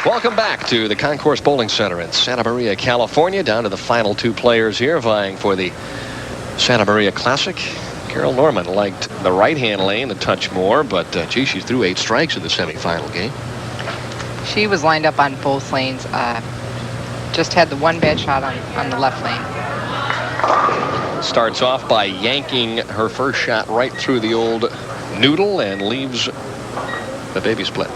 Welcome back to the Concourse Bowling Center in Santa Maria, California. Down to the final two players here vying for the Santa Maria Classic. Carol Norman liked the right-hand lane a touch more, but gee, she threw 8 strikes in the semifinal game. She was lined up on both lanes. Just had the one bad shot on the left lane. Starts off by yanking her first shot right through the old noodle and leaves the baby split.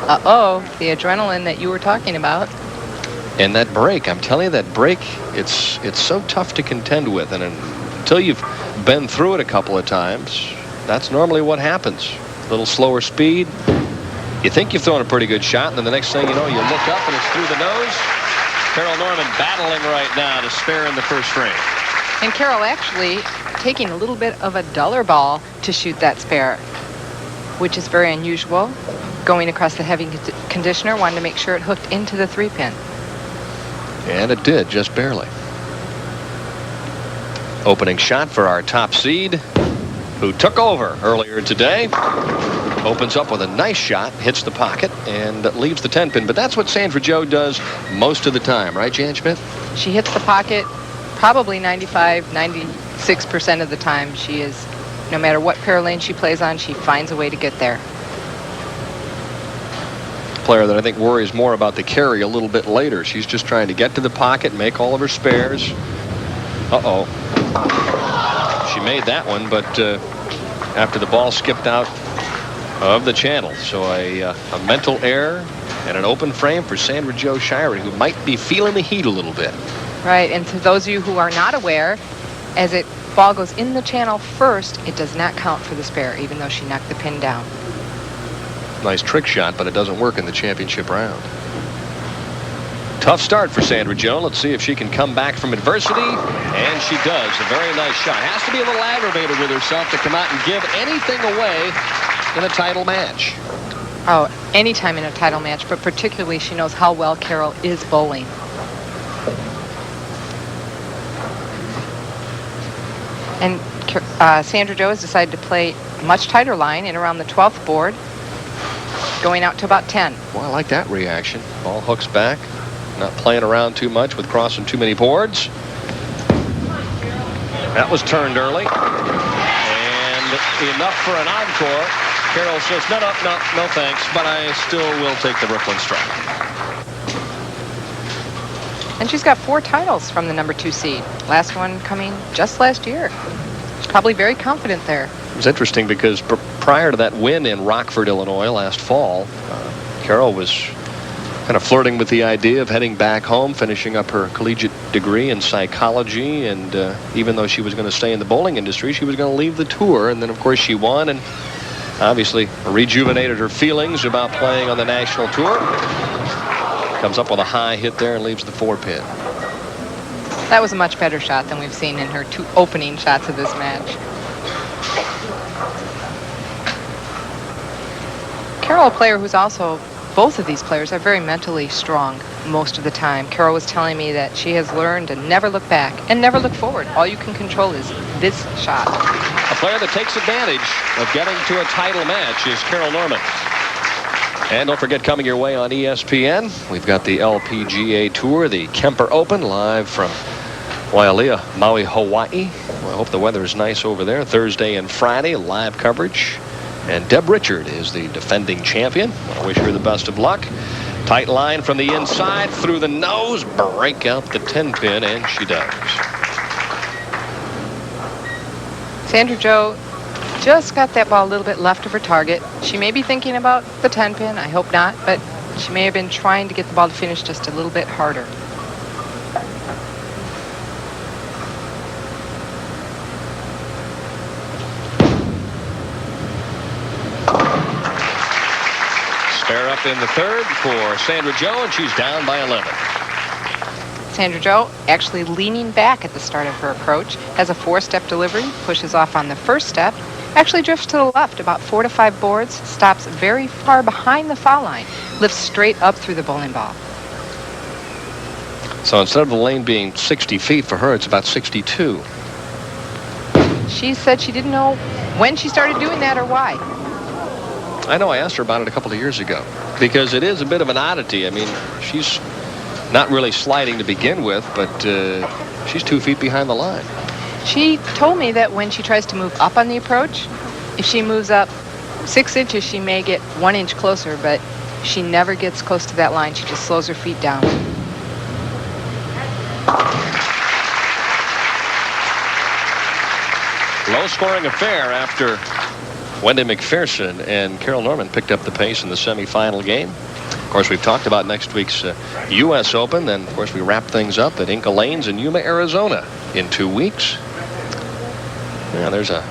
Uh-oh, the adrenaline that you were talking about. And that break, I'm telling you, that break, it's so tough to contend with. And until you've been through it a couple of times, that's normally what happens. A little slower speed. You think you've thrown a pretty good shot, and then the next thing you know, you look up and it's through the nose. Carol Norman battling right now to spare in the first frame. And Carol actually taking a little bit of a duller ball to shoot that spare, which is very unusual. Going across the heavy conditioner, wanted to make sure it hooked into the 3-pin. And it did, just barely. Opening shot for our top seed, who took over earlier today. Opens up with a nice shot, hits the pocket, and leaves the 10-pin. But that's what Sandra Jo does most of the time, right, Jan Schmidt? She hits the pocket probably 95, 96% of the time. She is, no matter what pair lane she plays on, she finds a way to get there. Player that I think worries more about the carry a little bit later. She's just trying to get to the pocket, make all of her spares. Uh-oh. She made that one, but after the ball skipped out of the channel. So a mental error and an open frame for Sandra Jo Shiery, who might be feeling the heat a little bit. Right, and to those of you who are not aware, as it ball goes in the channel first, it does not count for the spare, even though she knocked the pin down. Nice trick shot, but it doesn't work in the championship round. Tough start for Sandra Jo. Let's see if she can come back from adversity. And she does. A very nice shot. Has to be a little aggravated with herself to come out and give anything away in a title match. Oh, anytime in a title match, but particularly she knows how well Carol is bowling. And Sandra Jo has decided to play a much tighter line in around the 12th board, going out to about 10. Well, I like that reaction. Ball hooks back. Not playing around too much with crossing too many boards. That was turned early. And enough for an encore. Carol says, no thanks, but I still will take the Brooklyn strike. And she's got 4 titles from the number 2 seed. Last one coming just last year. She's probably very confident there. It was interesting because prior to that win in Rockford, Illinois last fall, Carol was kind of flirting with the idea of heading back home, finishing up her collegiate degree in psychology, and even though she was going to stay in the bowling industry, she was going to leave the tour. And then, of course, she won and obviously rejuvenated her feelings about playing on the national tour. Comes up with a high hit there and leaves the 4-pin. That was a much better shot than we've seen in her 2 opening shots of this match. Carol, a player who's also, both of these players are very mentally strong most of the time. Carol was telling me that she has learned to never look back and never look forward. All you can control is this shot. A player that takes advantage of getting to a title match is Carol Norman. And don't forget, coming your way on ESPN, we've got the LPGA Tour, the Kemper Open, live from Wailea, Maui, Hawaii. Well, I hope the weather is nice over there. Thursday and Friday, live coverage. And Deb Richard is the defending champion. I wish her the best of luck. Tight line from the inside, through the nose, break out the 10-pin, and she does. Sandra Jo just got that ball a little bit left of her target. She may be thinking about the 10-pin. I hope not, but she may have been trying to get the ball to finish just a little bit harder. Spare up in the 3rd for Sandra Jo, and she's down by 11. Sandra Jo actually leaning back at the start of her approach, has a 4-step delivery, pushes off on the 1st step, actually drifts to the left about 4 to 5 boards, stops very far behind the foul line, lifts straight up through the bowling ball. So instead of the lane being 60 feet for her, it's about 62. She said she didn't know when she started doing that or why. I know, I asked her about it a couple of years ago. because it is a bit of an oddity. I mean, she's not really sliding to begin with, but she's 2 feet behind the line. She told me that when she tries to move up on the approach, if she moves up 6 inches, she may get 1 inch closer, but she never gets close to that line. She just slows her feet down. Low-scoring affair after Wendy McPherson and Carol Norman picked up the pace in the semifinal game. Of course, we've talked about next week's U.S. Open. Then, of course, we wrap things up at Inca Lanes in Yuma, Arizona in 2 weeks. Yeah, there's a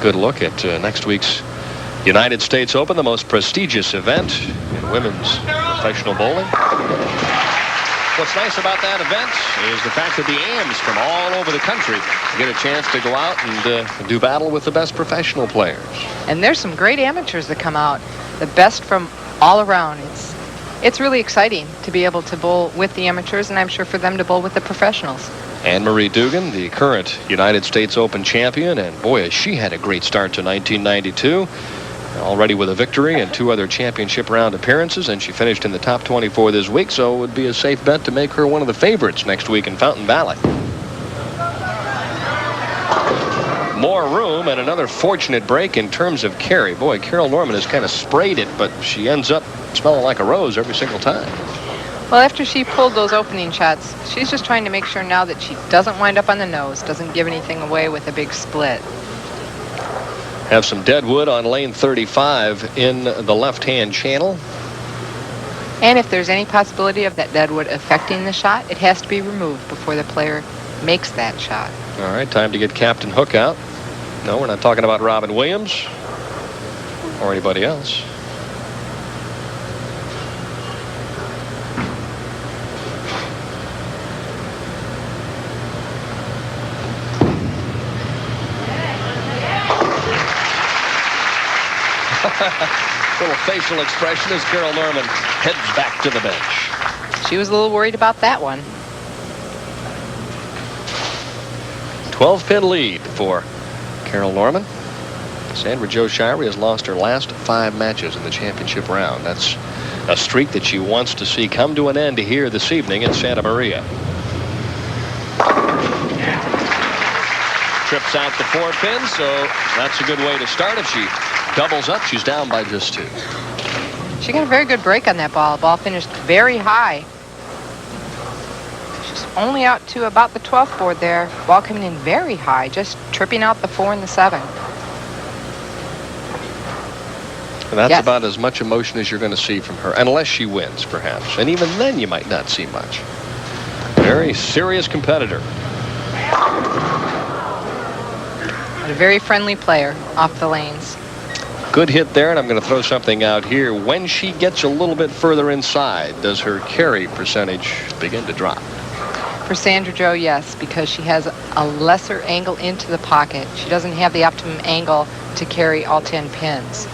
good look at next week's United States Open, the most prestigious event in women's professional bowling. What's nice about that event is the fact that the AMs from all over the country get a chance to go out and do battle with the best professional players. And there's some great amateurs that come out, the best from all around. It's really exciting to be able to bowl with the amateurs, and I'm sure for them to bowl with the professionals. Anne-Marie Dugan, the current United States Open champion, and boy, she had a great start to 1992. Already with a victory and 2 other championship round appearances, and she finished in the top 24 this week, so it would be a safe bet to make her one of the favorites next week in Fountain Valley. More room and another fortunate break in terms of carry. Boy, Carol Norman has kind of sprayed it, but she ends up smelling like a rose every single time. Well, after she pulled those opening shots, she's just trying to make sure now that she doesn't wind up on the nose, doesn't give anything away with a big split. Have some dead wood on lane 35 in the left-hand channel. And if there's any possibility of that dead wood affecting the shot, it has to be removed before the player makes that shot. All right, time to get Captain Hook out. No, we're not talking about Robin Williams or anybody else. Little facial expression as Carol Norman heads back to the bench. She was a little worried about that one. 12-pin lead for Carol Norman. Sandra Jo Shiery has lost her last 5 matches in the championship round. That's a streak that she wants to see come to an end here this evening in Santa Maria. Trips out the 4 pin, so that's a good way to start. If she doubles up, she's down by just 2. She got a very good break on that ball. The ball finished very high. She's only out to about the 12th board there. Ball coming in very high, just tripping out the 4 and the 7. And that's about as much emotion as you're going to see from her, unless she wins, perhaps. And even then, you might not see much. Very serious competitor. And a very friendly player off the lanes. Good hit there, and I'm going to throw something out here. When she gets a little bit further inside, does her carry percentage begin to drop? For Sandra Jo, yes, because she has a lesser angle into the pocket. She doesn't have the optimum angle to carry all 10 pins.